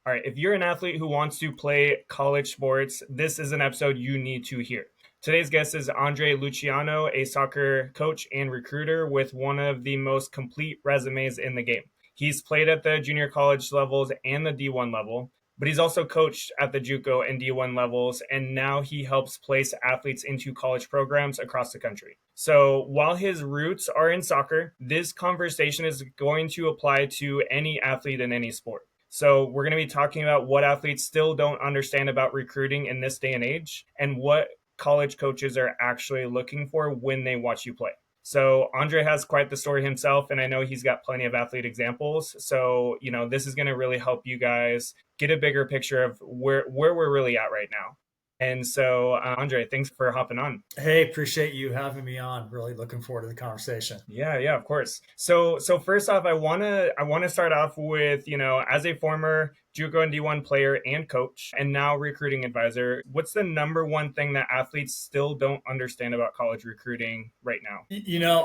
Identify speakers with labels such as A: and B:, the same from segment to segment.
A: All right, if you're an athlete who wants to play college sports, this is an episode you need to hear. Today's guest is Andre Luciano, a soccer coach and recruiter with one of the most complete resumes in the game. He's played at the junior college levels and the D1 level, but he's also coached at the JUCO and D1 levels, and now he helps place athletes into college programs across the country. So while his roots are in soccer, this conversation is going to apply to any athlete in any sport. So we're going to be talking about what athletes still don't understand about recruiting in this day and age, and what college coaches are actually looking for when they watch you play. So Andre has quite the story himself, and I know he's got plenty of athlete examples. So, this is going to really help you guys get a bigger picture of where we're really at right now. And so, Andre, thanks for hopping on.
B: Hey, appreciate you having me on. Really looking forward to the conversation.
A: Yeah, of course. So first off, I wanna start off with, as a former JUCO and D1 player and coach, and now recruiting advisor, what's the number one thing that athletes still don't understand about college recruiting right now?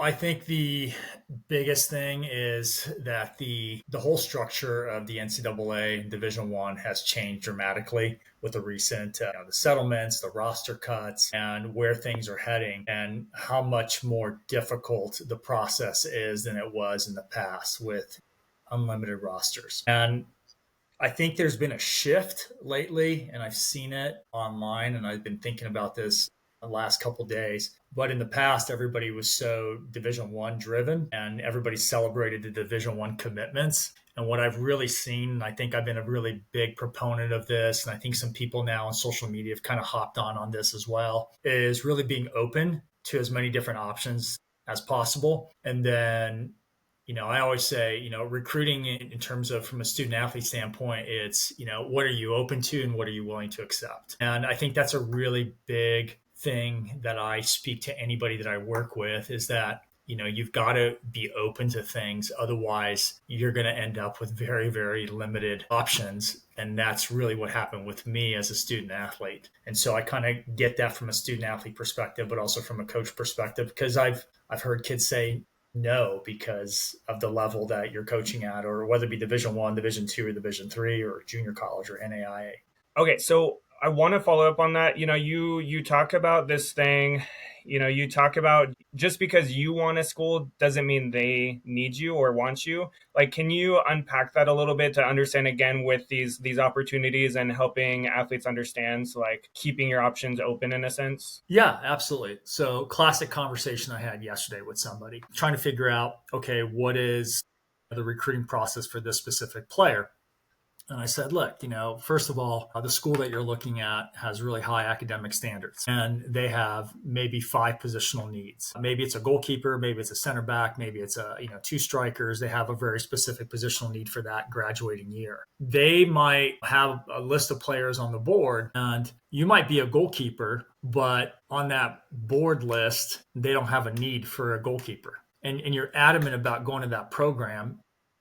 B: I think the biggest thing is that the whole structure of the NCAA Division I has changed dramatically with the recent the settlements, the roster cuts, and where things are heading, and how much more difficult the process is than it was in the past with unlimited rosters. And I think there's been a shift lately, and I've seen it online, and I've been thinking about this the last couple of days. But in the past, everybody was so Division I driven, and everybody celebrated the Division I commitments. And what I've really seen, and I think I've been a really big proponent of this, and I think some people now on social media have kind of hopped on this as well, is really being open to as many different options as possible. And then I always say, recruiting in terms of from a student athlete standpoint, it's, what are you open to and what are you willing to accept? And I think that's a really big thing that I speak to anybody that I work with, is that, you've got to be open to things. Otherwise, you're going to end up with very, very limited options. And that's really what happened with me as a student athlete. And so I kind of get that from a student athlete perspective, but also from a coach perspective, because I've heard kids say no because of the level that you're coaching at, or whether it be Division I, Division II, or Division III, or junior college, or NAIA.
A: Okay, so I want to follow up on that. You talk about this thing, you talk about just because you want a school doesn't mean they need you or want you. Like, can you unpack that a little bit to understand again with these opportunities and helping athletes understand, so like keeping your options open in a sense?
B: Yeah, absolutely. So classic conversation I had yesterday with somebody trying to figure out, okay, what is the recruiting process for this specific player? And I said, look, first of all, the school that you're looking at has really high academic standards, and they have maybe 5 positional needs. Maybe it's a goalkeeper, maybe it's a center back, maybe it's 2 strikers. They have a very specific positional need for that graduating year. They might have a list of players on the board, and you might be a goalkeeper, but on that board list, they don't have a need for a goalkeeper. And you're adamant about going to that program,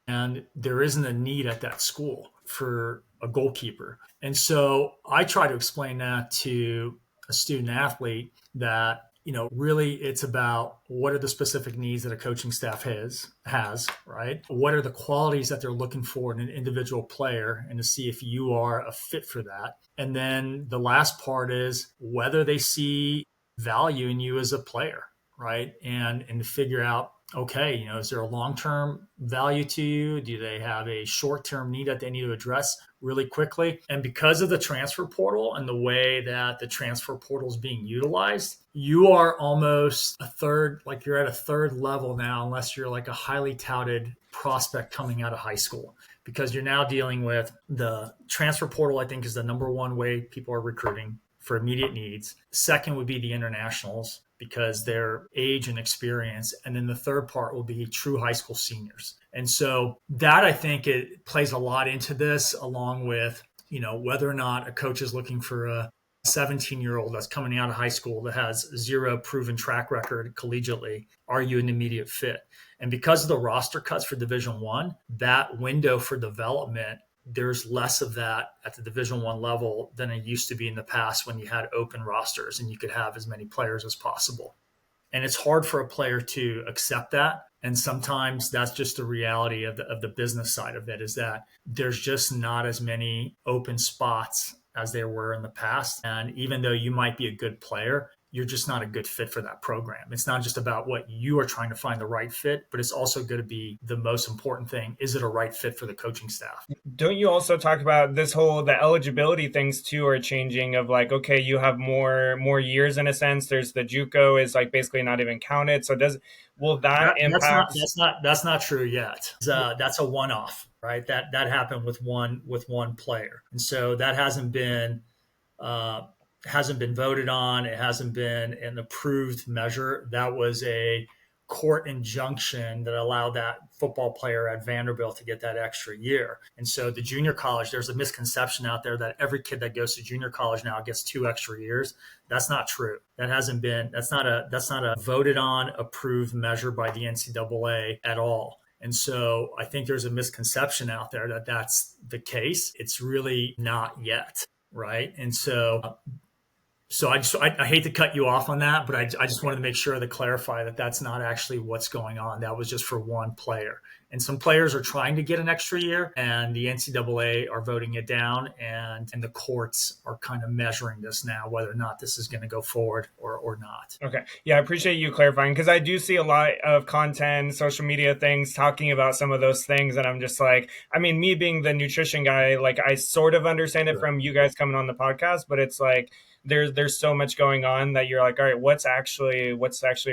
B: and there isn't a need at that school for a goalkeeper. And so I try to explain that to a student athlete that, really it's about what are the specific needs that a coaching staff has, right? What are the qualities that they're looking for in an individual player, and to see if you are a fit for that. And then the last part is whether they see value in you as a player, right? And to figure out, okay, is there a long-term value to you? Do they have a short-term need that they need to address really quickly? And because of the transfer portal and the way that the transfer portal is being utilized, you are almost you're at a third level now, unless you're like a highly touted prospect coming out of high school, because you're now dealing with the transfer portal. I think is the number one way people are recruiting for immediate needs. Second would be the internationals, because their age and experience. And then the third part will be true high school seniors. And so that, I think, it plays a lot into this, along with, whether or not a coach is looking for a 17-year-old that's coming out of high school that has 0 proven track record collegiately. Are you an immediate fit? And because of the roster cuts for Division I, that window for development, there's less of that at the Division I level than it used to be in the past, when you had open rosters and you could have as many players as possible. And it's hard for a player to accept that, And sometimes that's just the reality of the business side of it, is that there's just not as many open spots as there were in the past. And even though you might be a good player, you're just not a good fit for that program. It's not just about what you are trying to find the right fit, but it's also going to be the most important thing. Is it a right fit for the coaching staff?
A: Don't you also talk about this whole the eligibility things too are changing of like, okay, you have more years in a sense. There's the JUCO is like basically not even counted. So does will that impact?
B: That's not true yet. That's a one off, right? That happened with one player, and so that uh, hasn't been voted on. It hasn't been an approved measure. That was a court injunction that allowed that football player at Vanderbilt to get that extra year. And so the junior college, there's a misconception out there that every kid that goes to junior college now gets 2 extra years. That's not true. That's not a voted on, approved measure by the NCAA at all. And so I think there's a misconception out there that that's the case. It's really not yet. Right. And so I hate to cut you off on that, but I just wanted to make sure to clarify that that's not actually what's going on. That was just for one player. And some players are trying to get an extra year, and the NCAA are voting it down, and the courts are kind of measuring this now, whether or not this is going to go forward or not.
A: Okay. Yeah, I appreciate you clarifying because I do see a lot of content, social media things talking about some of those things. And I'm just like, I mean, me being the nutrition guy, like I sort of understand it from you guys coming on the podcast, but it's like there's so much going on that you're like, all right, what's actually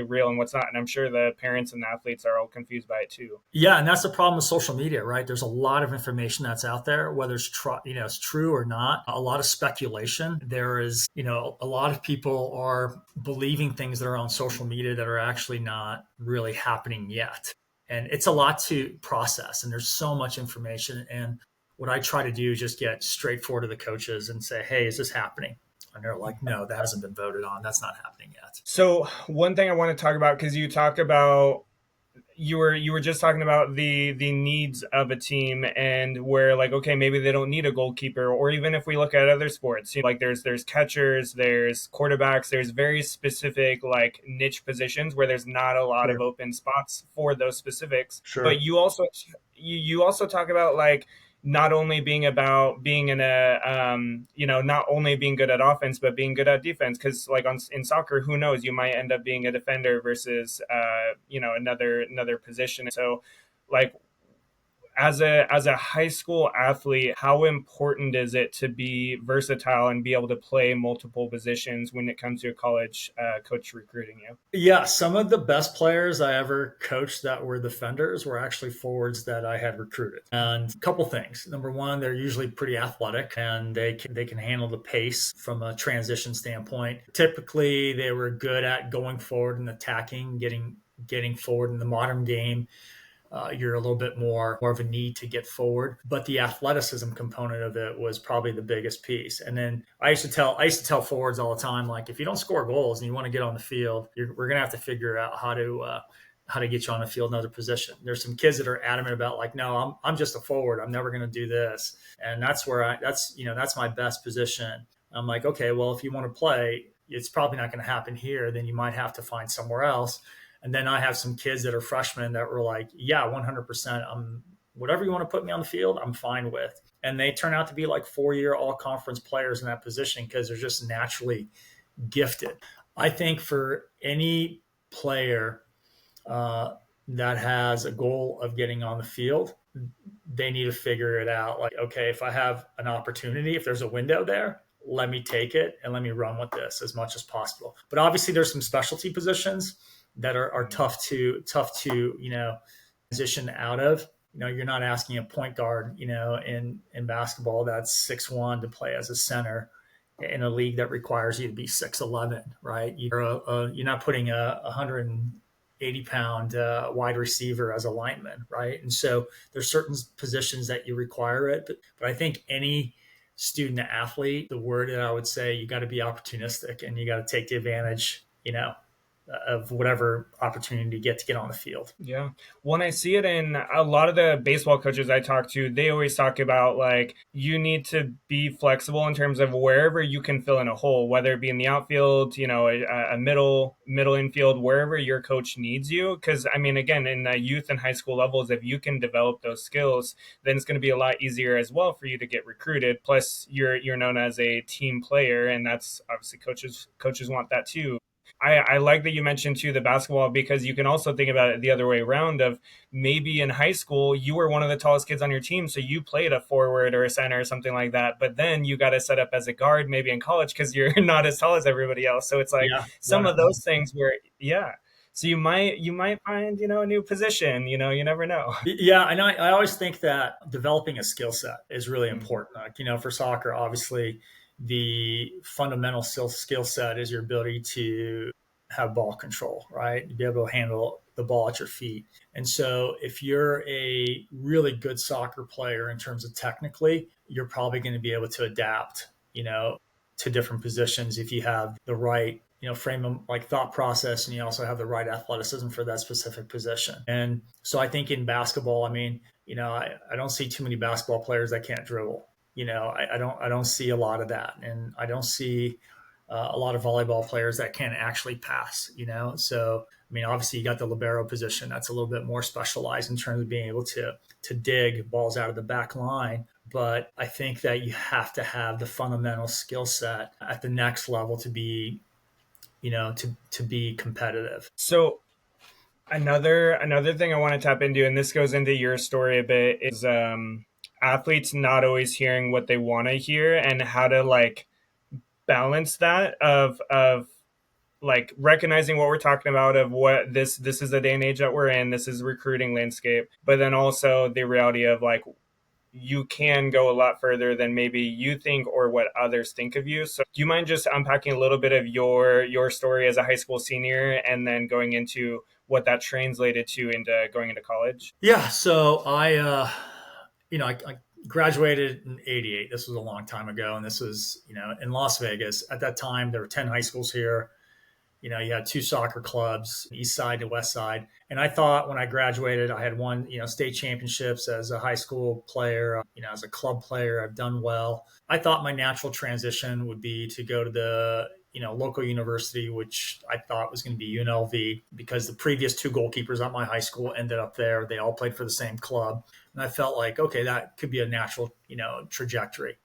A: real and what's not. And I'm sure the parents and the athletes are all confused by it too.
B: Yeah, and that's the problem with social media, right? There's a lot of information that's out there, whether it's true or not. A lot of speculation. There is, a lot of people are believing things that are on social media that are actually not really happening yet. And it's a lot to process, and there's so much information. And what I try to do is just get straightforward to the coaches and say, hey, is this happening? And they're like, no, that hasn't been voted on. That's not happening yet.
A: So one thing I want to talk about, because you talk about you were just talking about the needs of a team and where like, okay, maybe they don't need a goalkeeper, or even if we look at other sports, like there's catchers, there's quarterbacks, there's very specific like niche positions where there's not a lot of open spots for those specifics.
B: Sure.
A: But you also talk about like not only being about being in a not only being good at offense but being good at defense, because like in soccer, who knows, you might end up being a defender versus another position. So like as a high school athlete, how important is it to be versatile and be able to play multiple positions when it comes to a college coach recruiting you?
B: Yeah, some of the best players I ever coached that were defenders were actually forwards that I had recruited. And a couple things. Number one, they're usually pretty athletic and they can handle the pace from a transition standpoint. Typically, they were good at going forward and attacking, getting forward in the modern game. You're a little bit more of a need to get forward, but the athleticism component of it was probably the biggest piece. And then I used to tell forwards all the time, like, if you don't score goals and you want to get on the field, we're gonna have to figure out how to get you on the field in another position. There's some kids that are adamant about like, no, I'm just a forward. I'm never gonna do this, and that's my best position. I'm like, okay, well, if you want to play, it's probably not going to happen here. Then you might have to find somewhere else. And then I have some kids that are freshmen that were like, yeah, 100%. Whatever you want to put me on the field, I'm fine with. And they turn out to be like 4-year all conference players in that position because they're just naturally gifted. I think for any player that has a goal of getting on the field, they need to figure it out. Like, okay, if I have an opportunity, if there's a window there, let me take it and let me run with this as much as possible. But obviously there's some specialty positions that are tough to transition out of. You're not asking a point guard, in basketball that's 6'1" to play as a center in a league that requires you to be 6'11", right? You're not putting a 180-pound wide receiver as a lineman, right? And so there's certain positions that you require it, but I think any student athlete, the word that I would say, you got to be opportunistic and you got to take the advantage, of whatever opportunity you get to get on the field.
A: Yeah. When I see it in a lot of the baseball coaches I talk to, they always talk about like you need to be flexible in terms of wherever you can fill in a hole, whether it be in the outfield, a middle infield, wherever your coach needs you. Because I mean, again, in the youth and high school levels, if you can develop those skills, then it's going to be a lot easier as well for you to get recruited. Plus, you're known as a team player, and that's obviously coaches want that too. I like that you mentioned too the basketball, because you can also think about it the other way around of maybe in high school you were one of the tallest kids on your team, so you played a forward or a center or something like that, but then you got to set up as a guard maybe in college because you're not as tall as everybody else. So it's like
B: Yeah,
A: some of
B: 100%.
A: those things where so you might find a new position. You never know.
B: Yeah, and I always think that developing a skill set is really
A: Mhm.
B: important. Like, for soccer, obviously, the fundamental skill set is your ability to have ball control, right? To be able to handle the ball at your feet. And so, if you're a really good soccer player in terms of technically, you're probably going to be able to adapt, to different positions if you have the right frame of like thought process, and you also have the right athleticism for that specific position. And so I think in basketball, I mean, I don't see too many basketball players that can't dribble. I don't see a lot of that, and I don't see a lot of volleyball players that can actually pass. So I mean, obviously you got the libero position that's a little bit more specialized in terms of being able to dig balls out of the back line. But I think that you have to have the fundamental skill set at the next level to be, to be competitive.
A: So another thing I want to tap into, and this goes into your story a bit, is athletes not always hearing what they want to hear and how to like balance that of like recognizing what we're talking about of what this is the day and age that we're in, this is recruiting landscape, but then also the reality of like you can go a lot further than maybe you think or what others think of you. So do you mind just unpacking a little bit of your story as a high school senior and then going into what that translated to into going into college?
B: Yeah. So I graduated in '88. This was a long time ago. And this was, in Las Vegas. At that time, there were 10 high schools here. You had two soccer clubs, east side to west side. And I thought when I graduated, I had won, state championships as a high school player, as a club player. I've done well. I thought my natural transition would be to go to the, local university, which I thought was going to be UNLV, because the previous two goalkeepers at my high school ended up there. They all played for the same club. And I felt like, okay, that could be a natural, trajectory.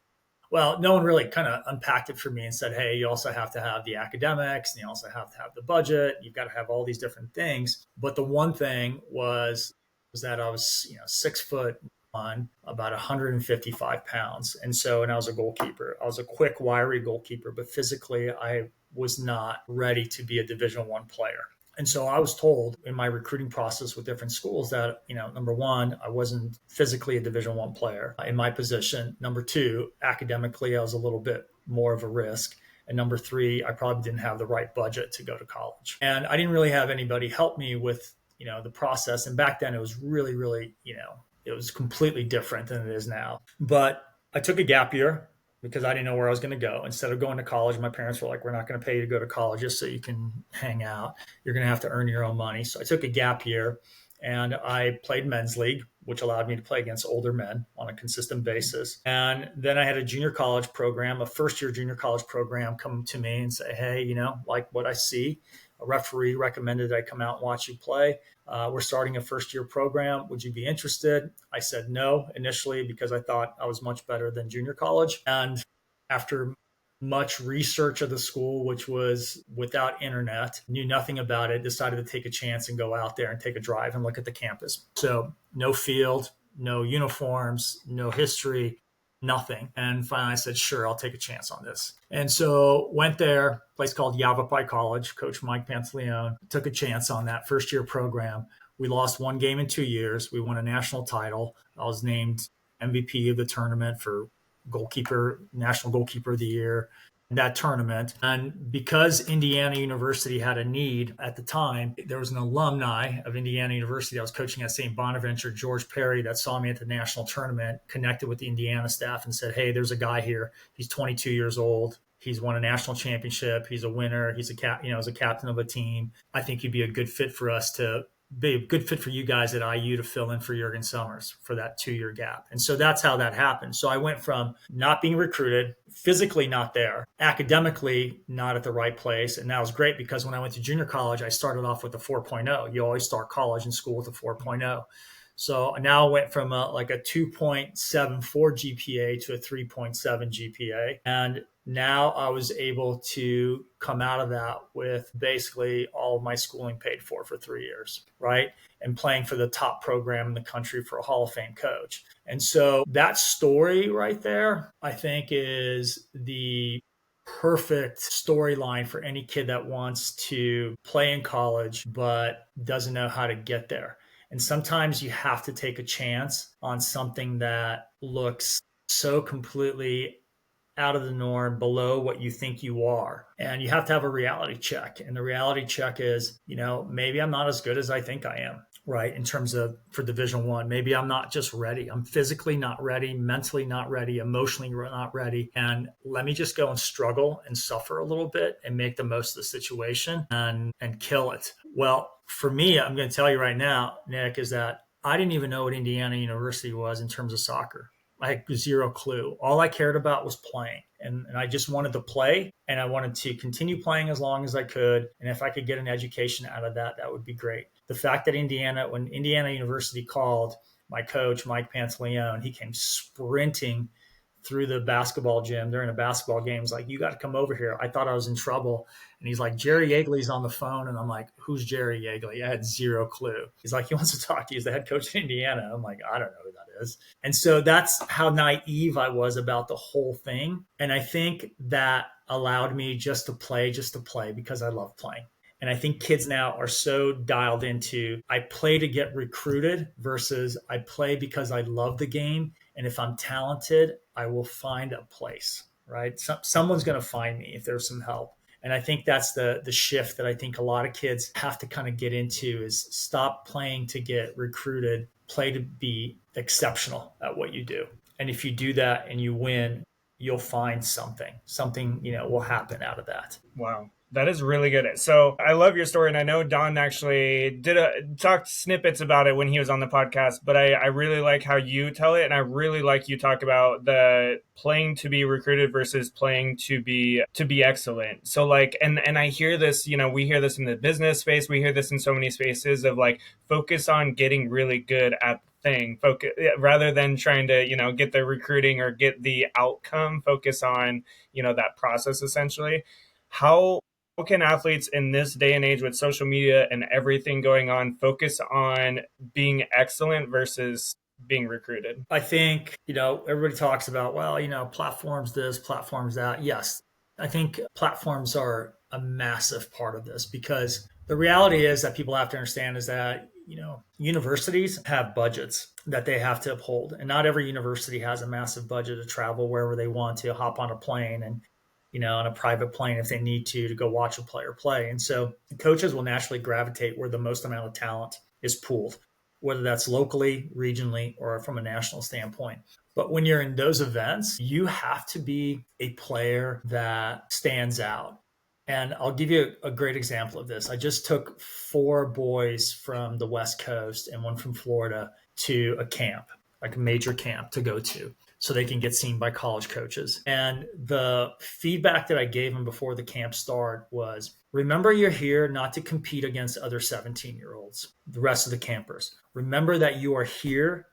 B: Well, no one really kind of unpacked it for me and said, hey, you also have to have the academics and you also have to have the budget. You've got to have all these different things. But the one thing was that I was, 6 foot on about 155 pounds. And I was a goalkeeper. I was a quick, wiry goalkeeper, but physically I was not ready to be a Division I player. And so I was told in my recruiting process with different schools that, number one, I wasn't physically a Division I player in my position. Number two, academically, I was a little bit more of a risk. And number three, I probably didn't have the right budget to go to college. And I didn't really have anybody help me with, the process. And back then it was really, really, it was completely different than it is now. But I took a gap year because I didn't know where I was going to go. Instead of going to college, my parents were like, we're not going to pay you to go to college just so you can hang out. You're going to have to earn your own money. So I took a gap year and I played men's league, which allowed me to play against older men on a consistent basis. And then I had a junior college program, a first year junior college program come to me and say, hey, like what I see, a referee recommended I come out and watch you play. We're starting a first year program. Would you be interested? I said no initially because I thought I was much better than junior college. And after much research of the school, which was without internet, knew nothing about it, decided to take a chance and go out there and take a drive and look at the campus. So no field, no uniforms, no history, nothing. And finally I said, sure, I'll take a chance on this. And so went there, a place called Yavapai College, Coach Mike Pantaleone, took a chance on that first year program. We lost one game in 2 years. We won a national title. I was named MVP of the tournament for national goalkeeper of the year, that tournament. And because Indiana University had a need at the time, there was an alumni of Indiana University that was coaching at St. Bonaventure, George Perry, that saw me at the national tournament, connected with the Indiana staff and said, hey, there's a guy here. He's 22 years old. He's won a national championship. He's a winner. He's as a captain of a team. I think he'd be a good fit for us to be a good fit for you guys at IU to fill in for Jurgen Summers for that 2-year gap. And so that's how that happened. So I went from not being recruited, physically not there, academically not at the right place. And that was great because when I went to junior college, I started off with a 4.0. You always start college and school with a 4.0. So I now went from like a 2.74 GPA to a 3.7 GPA. And now I was able to come out of that with basically all of my schooling paid for 3 years, right? And playing for the top program in the country for a Hall of Fame coach. And so that story right there, I think, is the perfect storyline for any kid that wants to play in college but doesn't know how to get there. And sometimes you have to take a chance on something that looks so completely out of the norm, below what you think you are. And you have to have a reality check. And the reality check is, maybe I'm not as good as I think I am, right? In terms of for Division I, maybe I'm not just ready. I'm physically not ready, mentally not ready, emotionally not ready. And let me just go and struggle and suffer a little bit and make the most of the situation and kill it. Well, for me, I'm going to tell you right now, Nick, is that I didn't even know what Indiana University was in terms of soccer. I had zero clue. All I cared about was playing. And I just wanted to play, and I wanted to continue playing as long as I could. And if I could get an education out of that, that would be great. The fact that when Indiana University called my coach, Mike Pantaleone, he came sprinting through the basketball gym during a basketball game. He's like, you got to come over here. I thought I was in trouble. And he's like, Jerry Yeagley's on the phone. And I'm like, who's Jerry Yeagley? I had zero clue. He's like, he wants to talk to you. He's the head coach of Indiana. I'm like, I don't know who that is. And so that's how naive I was about the whole thing. And I think that allowed me just to play because I love playing. And I think kids now are so dialed into, I play to get recruited versus I play because I love the game. And if I'm talented, I will find a place, right? Someone's going to find me if there's some help. And I think that's the shift that I think a lot of kids have to kind of get into is stop playing to get recruited, play to be exceptional at what you do. And if you do that and you win, you'll find something will happen out of that.
A: Wow. That is really good. So I love your story, and I know Don actually talked snippets about it when he was on the podcast, but I really like how you tell it, and I really like you talk about the playing to be recruited versus playing to be excellent. So like, and I hear this, we hear this in the business space, we hear this in so many spaces of like, focus on getting really good at thing, focus rather than trying to get the recruiting or get the outcome. Focus on that process essentially. How can athletes in this day and age with social media and everything going on focus on being excellent versus being recruited?
B: I think everybody talks about, well, platforms this, platforms that. Yes, I think platforms are a massive part of this, because the reality is that people have to understand is that universities have budgets that they have to uphold, and not every university has a massive budget to travel wherever they want to, hop on a plane and on a private plane if they need to go watch a player play. And so the coaches will naturally gravitate where the most amount of talent is pooled, whether that's locally, regionally, or from a national standpoint. But when you're in those events, you have to be a player that stands out. And I'll give you a great example of this. I just took 4 boys from the West Coast and one from Florida to a camp, like a major camp to go to, so they can get seen by college coaches. And the feedback that I gave them before the camp start was, remember, you're here not to compete against other 17-year-olds, the rest of the campers. Remember that you are here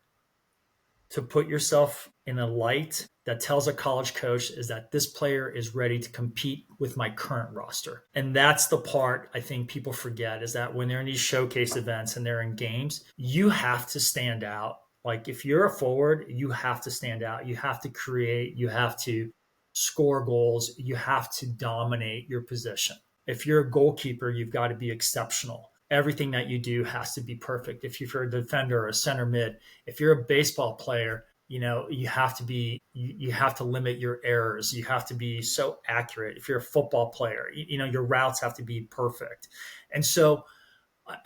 B: to put yourself in a light that tells a college coach is that this player is ready to compete with my current roster. And that's the part I think people forget, is that when they're in these showcase events and they're in games, you have to stand out. Like if you're a forward, you have to stand out. You have to create, you have to score goals, you have to dominate your position. If you're a goalkeeper, you've got to be exceptional. Everything that you do has to be perfect. If you're a defender or a center mid, if you're a baseball player, you have to limit your errors. You have to be so accurate. If you're a football player, your routes have to be perfect. And so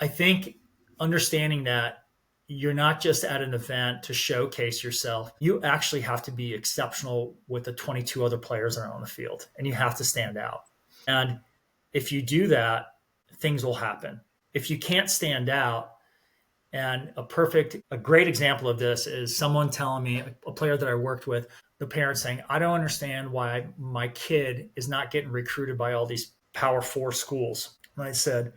B: I think understanding that you're not just at an event to showcase yourself. You actually have to be exceptional with the 22 other players that are on the field, and you have to stand out. And if you do that, things will happen. If you can't stand out, and a great example of this is someone telling me, a player that I worked with, the parent saying, I don't understand why my kid is not getting recruited by all these Power Four schools. And I said,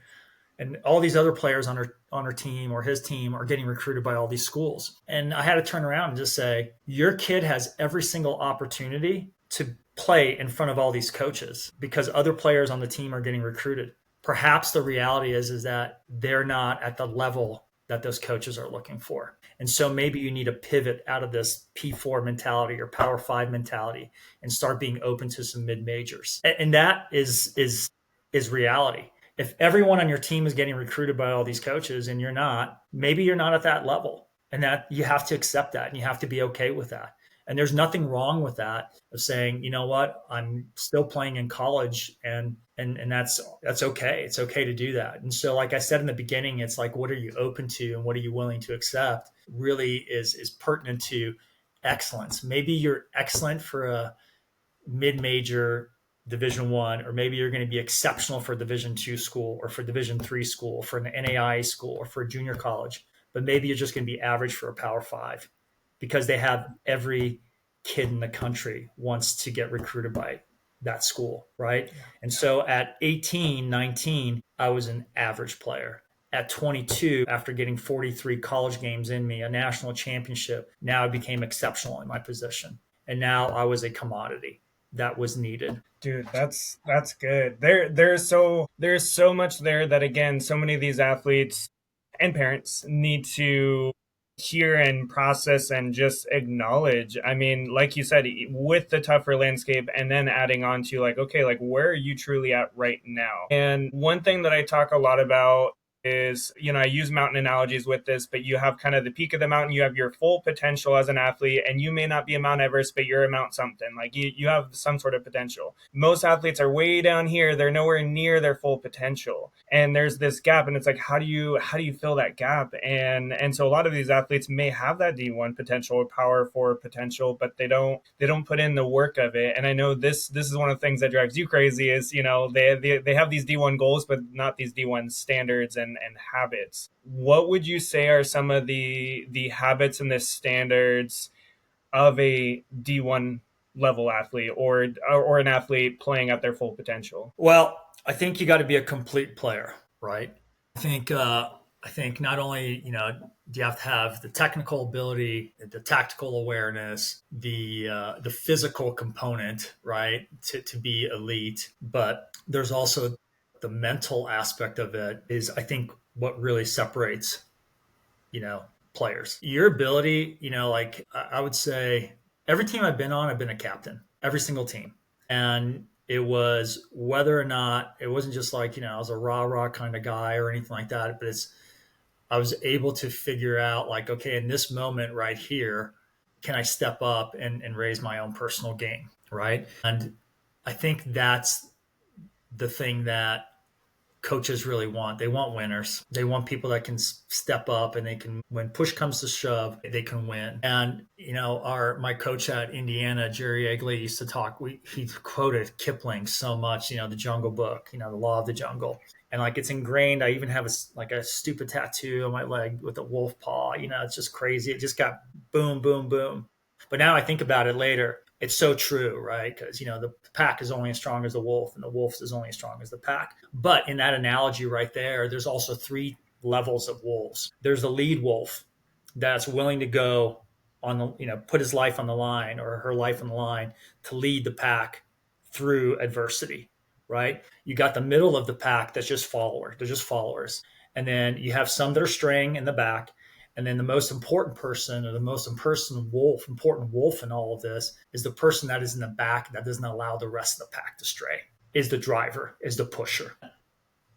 B: and all these other players on her team or his team are getting recruited by all these schools. And I had to turn around and just say, your kid has every single opportunity to play in front of all these coaches because other players on the team are getting recruited. Perhaps the reality is that they're not at the level that those coaches are looking for. And so maybe you need to pivot out of this P4 mentality or Power 5 mentality and start being open to some mid majors. And that is reality. If everyone on your team is getting recruited by all these coaches and you're not, maybe you're not at that level, and that you have to accept that and you have to be okay with that. And there's nothing wrong with that, of saying, you know what, I'm still playing in college, and that's okay. It's okay to do that. And so, like I said in the beginning, it's like, what are you open to and what are you willing to accept really is pertinent to excellence. Maybe you're excellent for a mid-major Division 1, or maybe you're going to be exceptional for a Division 2 school or for Division 3 school, for an NAIA school or for a junior college, but maybe you're just going to be average for a Power 5 because they have every kid in the country wants to get recruited by that school, right? And so at 18, 19, I was an average player. At 22, after getting 43 college games in me, a national championship, now I became exceptional in my position. And now I was a commodity that was needed.
A: Dude, that's good. There's so much there that, again, so many of these athletes and parents need to hear and process and just acknowledge. I mean, like you said, with the tougher landscape, and then adding on to like, okay, like where are you truly at right now? And one thing that I talk a lot about is, I use mountain analogies with this, but you have kind of the peak of the mountain, you have your full potential as an athlete, and you may not be a Mount Everest, but you're a Mount something. Like you have some sort of potential. Most athletes are way down here. They're nowhere near their full potential. And there's this gap, and it's like, how do you fill that gap? And so a lot of these athletes may have that D1 potential or Power 4 potential, but they don't put in the work of it. And I know this is one of the things that drives you crazy is, they have these D1 goals, but not these D1 standards and habits. What would you say are some of the habits and the standards of a D1 level athlete or an athlete playing at their full potential?
B: Well, I think you got to be a complete player, right? I think not only do you have to have the technical ability, the tactical awareness, the physical component, right, to be elite, but there's also the mental aspect of it is, I think, what really separates, players. Your ability, like I would say every team I've been on, I've been a captain, every single team. And it was whether or not, it wasn't just like, I was a rah-rah kind of guy or anything like that, but I was able to figure out like, okay, in this moment right here, can I step up and raise my own personal game, right? And I think that's the thing that coaches really want. They want winners. They want people that can step up and they can, when push comes to shove, they can win. And, my coach at Indiana, Jerry Egley, used to talk, he quoted Kipling so much, the Jungle Book, the Law of the Jungle. And like, it's ingrained. I even have a stupid tattoo on my leg with a wolf paw, it's just crazy. It just got boom, boom, boom. But now I think about it later, it's so true, right? Because, the pack is only as strong as the wolf and the wolf is only as strong as the pack. But in that analogy right there, there's also 3 levels of wolves. There's the lead wolf that's willing to go on the, put his life on the line or her life on the line to lead the pack through adversity, right? You got the middle of the pack that's just followers. They're just followers. And then you have some that are straying in the back. And then the most important person or the most important wolf in all of this is the person that is in the back that doesn't allow the rest of the pack to stray, is the driver, is the pusher.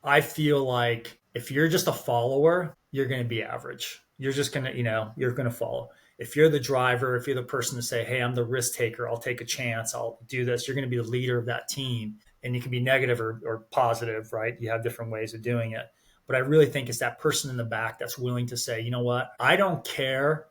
B: I feel like if you're just a follower, you're going to be average. You're just going to, you're going to follow. If you're the driver, if you're the person to say, hey, I'm the risk taker, I'll take a chance, I'll do this, you're going to be the leader of that team. And you can be negative or positive, right? You have different ways of doing it. But I really think it's that person in the back that's willing to say, you know what, I don't care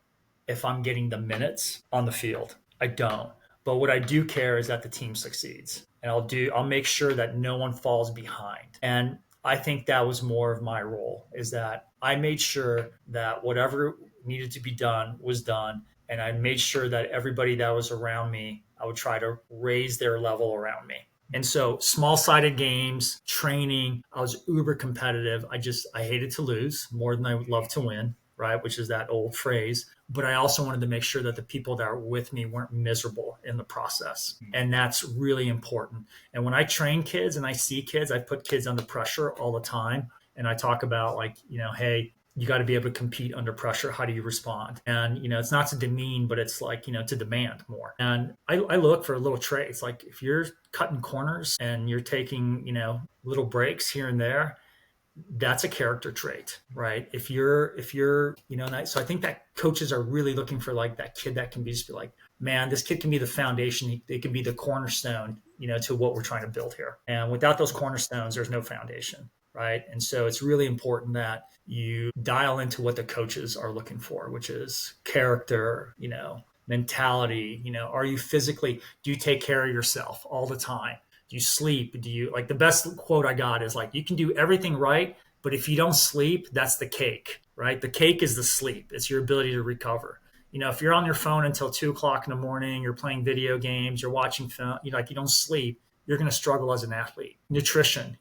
B: if I'm getting the minutes on the field. I don't. But what I do care is that the team succeeds. And I'll make sure that no one falls behind. And I think that was more of my role, is that I made sure that whatever needed to be done was done. And I made sure that everybody that was around me, I would try to raise their level around me. And so small-sided games, training, I was uber competitive. I hated to lose more than I would love to win, right? Which is that old phrase. But I also wanted to make sure that the people that were with me weren't miserable in the process. And that's really important. And when I train kids and I see kids, I put kids under pressure all the time. And I talk about, like, hey, you got to be able to compete under pressure. How do you respond? And, it's not to demean, but it's like, to demand more. And I look for little traits. Like if you're cutting corners and you're taking, little breaks here and there, that's a character trait, right? If you're, so I think that coaches are really looking for like that kid that can be just be like, man, this kid can be the foundation. They can be the cornerstone, to what we're trying to build here. And without those cornerstones, there's no foundation. Right. And so it's really important that you dial into what the coaches are looking for, which is character, mentality. Are you physically, do you take care of yourself all the time? Do you sleep? Do you, like, the best quote I got is like, you can do everything right, but if you don't sleep, that's the cake, right? The cake is the sleep. It's your ability to recover. If you're on your phone until 2 o'clock in the morning, you're playing video games, you're watching film, you don't sleep, you're going to struggle as an athlete. Nutrition,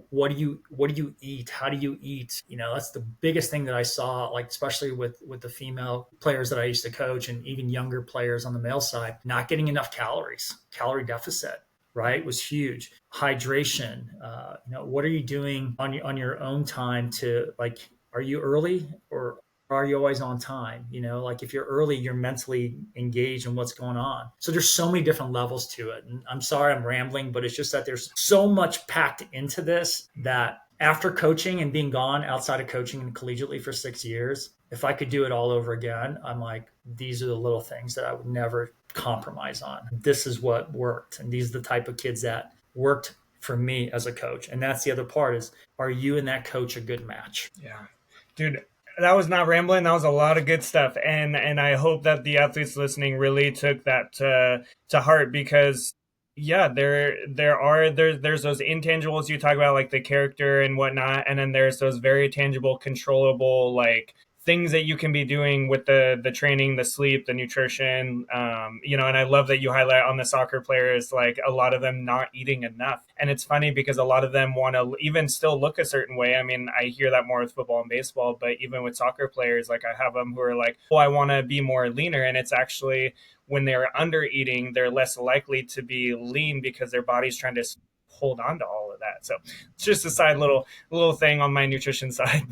B: what do you eat? How do you eat? That's the biggest thing that I saw, like, especially with the female players that I used to coach and even younger players on the male side, not getting enough calories, calorie deficit, right, was huge. Hydration, what are you doing on your own time to, like, are you early or are you always on time? Like if you're early, you're mentally engaged in what's going on. So there's so many different levels to it. And I'm sorry I'm rambling, but it's just that there's so much packed into this that after coaching and being gone outside of coaching and collegiately for 6 years, if I could do it all over again, I'm like, these are the little things that I would never compromise on. This is what worked. And these are the type of kids that worked for me as a coach. And that's the other part is, are you and that coach a good match?
A: Yeah, dude, that was not rambling. That was a lot of good stuff. And I hope that the athletes listening really took that to heart, because yeah, there's those intangibles you talk about, like the character and whatnot. And then there's those very tangible, controllable, like, things that you can be doing with the training, the sleep, the nutrition, and I love that you highlight on the soccer players, like a lot of them not eating enough. And it's funny because a lot of them want to even still look a certain way. I mean, I hear that more with football and baseball, but even with soccer players, like I have them who are like, oh, I want to be more leaner. And it's actually when they're under eating, they're less likely to be lean because their body's trying to hold on to all of that. So it's just a side little thing on my nutrition side,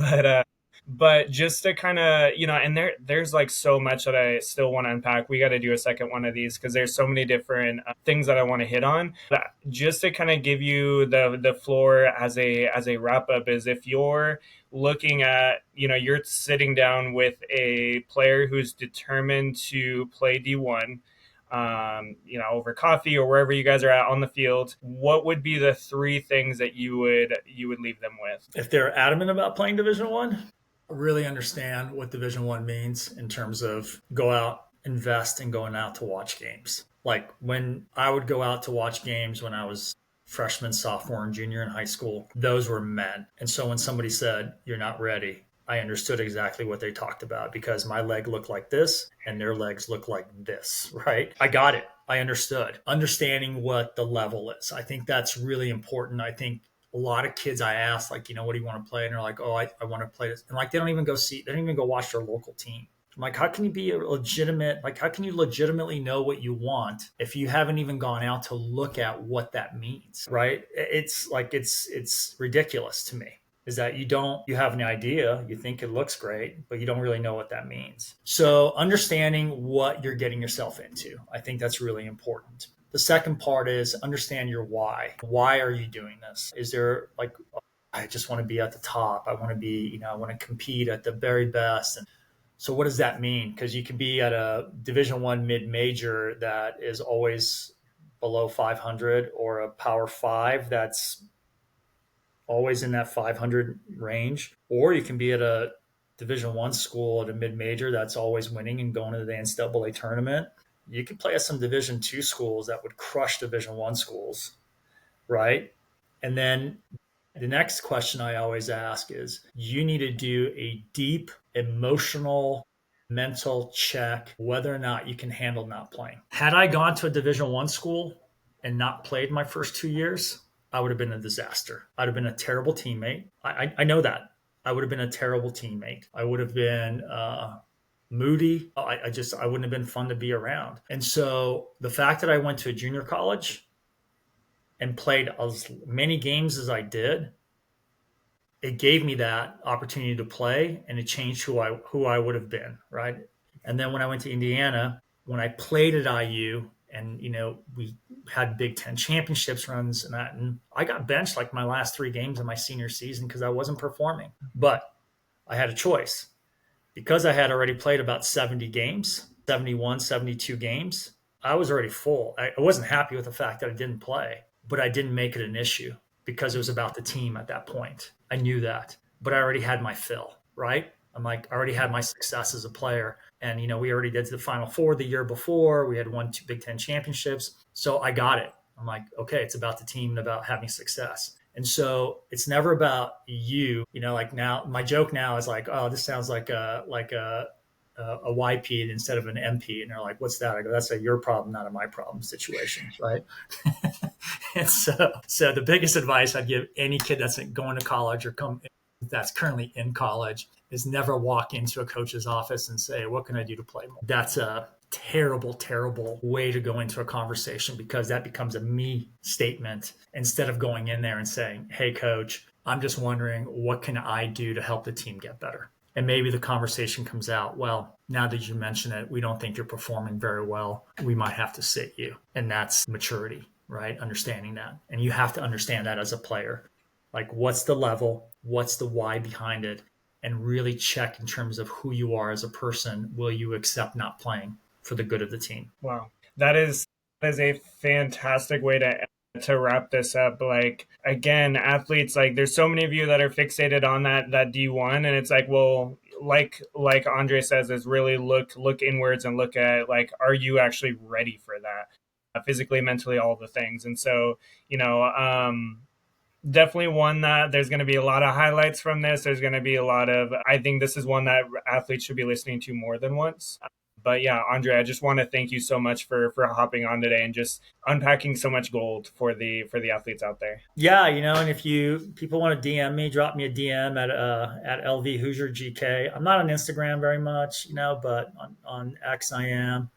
A: but just to kind of, and there's like so much that I still want to unpack. We got to do a second one of these because there's so many different things that I want to hit on. But just to kind of give you the floor as a wrap up is, if you're looking at, you're sitting down with a player who's determined to play D1, over coffee or wherever you guys are at on the field, what would be the 3 things that you would leave them with?
B: If they're adamant about playing Division One, really understand what Division One means in terms of go out, invest in going out to watch games. Like when I would go out to watch games when I was freshman, sophomore, and junior in high school, those were men. And so when somebody said, you're not ready, I understood exactly what they talked about, because my leg looked like this and their legs look like this, right? I got it. I understood. Understanding what the level is. I think that's really important. I think a lot of kids I ask, like, what do you want to play? And they're like, oh, I want to play this. And like, they don't even go watch their local team. I'm like, how can you be how can you legitimately know what you want if you haven't even gone out to look at what that means, right? It's like, it's ridiculous to me, is that you have an idea, you think it looks great, but you don't really know what that means. So understanding what you're getting yourself into, I think that's really important. The second part is understand your why. Why are you doing this? Is there like, I just want to be at the top. I want to be, I want to compete at the very best. And so what does that mean? Because you could be at a Division One mid-major that is always below 500, or a Power 5 that's always in that 500 range, or you can be at a Division I school at a mid-major that's always winning and going to the NCAA tournament. You can play at some Division II schools that would crush Division I schools, right? And then the next question I always ask is you need to do a deep emotional mental check whether or not you can handle not playing. Had I gone to a Division I school and not played my first 2 years, I would have been a disaster. I'd have been a terrible teammate. I know that. I would have been a terrible teammate. I would have been moody. I wouldn't have been fun to be around. And so the fact that I went to a junior college and played as many games as I did, it gave me that opportunity to play, and it changed who I would have been, right? And then when I went to Indiana, when I played at IU, and we had Big Ten championships runs and that, and I got benched like my last 3 games of my senior season because I wasn't performing. But I had a choice because I had already played about 70 games, 71, 72 games. I was already full. I wasn't happy with the fact that I didn't play, but I didn't make it an issue because it was about the team at that point. I knew that, but I already had my fill, right? I'm like, I already had my success as a player. And, we already did to the Final Four the year before. We had won 2 Big Ten championships. So I got it. I'm like, okay, it's about the team and about having success. And so it's never about you, like now my joke now is like, oh, this sounds like a YP instead of an MP. And they're like, what's that? I go, that's a your problem, not a my problem situation. Right. And so the biggest advice I'd give any kid that's going to college or that's currently in college is never walk into a coach's office and say, what can I do to play more? That's a terrible, terrible way to go into a conversation because that becomes a me statement instead of going in there and saying, hey, coach, I'm just wondering, what can I do to help the team get better? And maybe the conversation comes out, well, now that you mention it, we don't think you're performing very well. We might have to sit you. And that's maturity, right? Understanding that. And you have to understand that as a player. Like, what's the level? What's the why behind it? And really check in terms of who you are as a person. Will you accept not playing for the good of the team?
A: Wow. That is a fantastic way to wrap this up. Like, again, athletes, like there's so many of you that are fixated on that D1, and it's like, well, like Andre says, is really look inwards and look at, like, are you actually ready for that, physically, mentally, all the things. And so, definitely one that there's going to be a lot of highlights from this. There's going to be a lot of, I think this is one that athletes should be listening to more than once. But yeah, Andre, I just want to thank you so much for hopping on today and just unpacking so much gold for the athletes out there.
B: Yeah, and if people want to DM me, drop me a DM at LV Hoosier GK. I'm not on Instagram very much, but on X I am.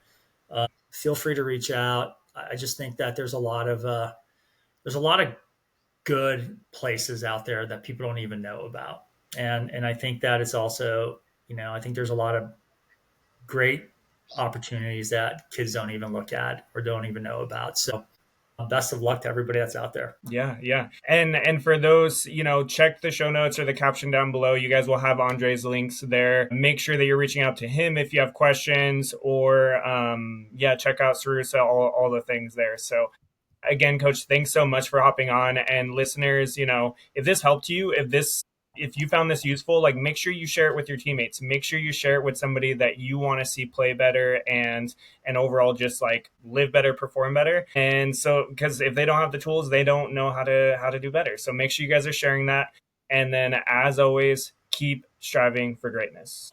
B: Feel free to reach out. I just think that there's a lot of good places out there that people don't even know about, and I think that it's also, I think there's a lot of great opportunities that kids don't even look at or don't even know about. So best of luck to everybody that's out there.
A: Yeah. And for those, check the show notes or the caption down below. You guys will have Andre's links there. Make sure that you're reaching out to him if you have questions, or check out SRUSA, all the things there. So again, Coach, thanks so much for hopping on. And listeners, if this helped you, if you found this useful, like, make sure you share it with your teammates. Make sure you share it with somebody that you want to see play better and overall just like live better, perform better. And so, because if they don't have the tools, they don't know how to do better. So make sure you guys are sharing that. And then, as always, keep striving for greatness.